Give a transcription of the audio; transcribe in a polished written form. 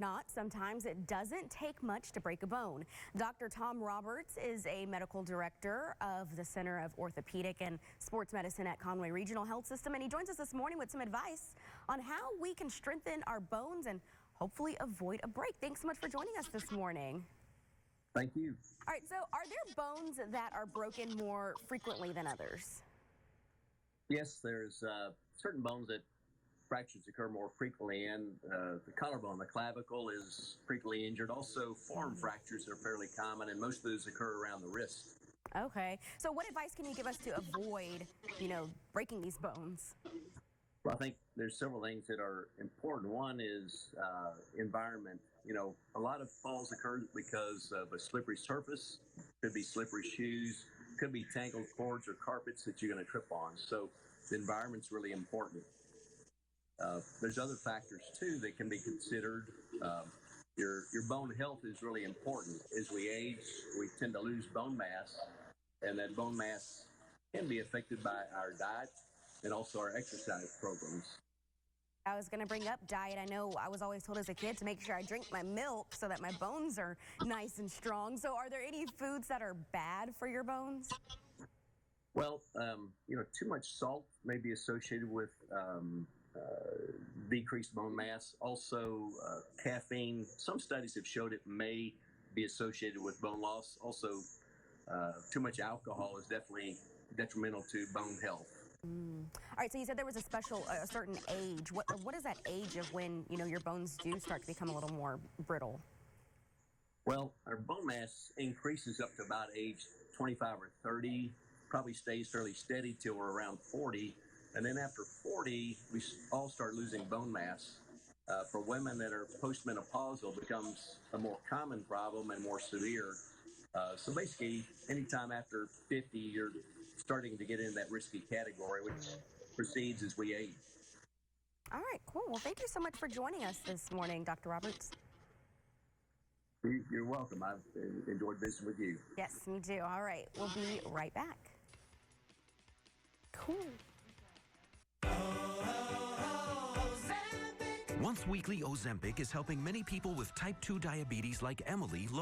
Not, sometimes it doesn't take much to break a bone. Dr. Tom Roberts is a medical director of the Center of Orthopedic and Sports Medicine at Conway Regional Health System, and he joins us this morning with some advice on how we can strengthen our bones and hopefully avoid a break. Thanks so much for joining us this morning. Thank you. All right, so are there bones that are broken more frequently than others? Yes, there's certain bones that fractures occur more frequently, and the collarbone, the clavicle, is frequently injured. Also, forearm fractures are fairly common, and most of those occur around the wrist. Okay, so what advice can you give us to avoid, breaking these bones? Well, I think there's several things that are important. One is environment. A lot of falls occur because of a slippery surface. Could be slippery shoes, could be tangled cords or carpets that you're going to trip on. So the environment's really important. There's other factors too that can be considered. Your bone health is really important. As we age, we tend to lose bone mass, and that bone mass can be affected by our diet and also our exercise programs. I was going to bring up diet. I know I was always told as a kid to make sure I drink my milk so that my bones are nice and strong. So are there any foods that are bad for your bones? Well, too much salt may be associated with decreased bone mass. Also, caffeine. Some studies have showed it may be associated with bone loss. Also, too much alcohol is definitely detrimental to bone health. All right, so you said there was a certain age. What is that age of when, your bones do start to become a little more brittle? Well, our bone mass increases up to about age 25 or 30, probably stays fairly steady till we're around 40. And then after 40, we all start losing bone mass. For women that are postmenopausal, it becomes a more common problem and more severe. So basically, anytime after 50, you're starting to get in that risky category, which proceeds as we age. All right, cool. Well, thank you so much for joining us this morning, Dr. Roberts. You're welcome. I've enjoyed visiting with you. Yes, me too. All right, we'll be right back. Cool. Once weekly Ozempic is helping many people with type 2 diabetes like Emily lower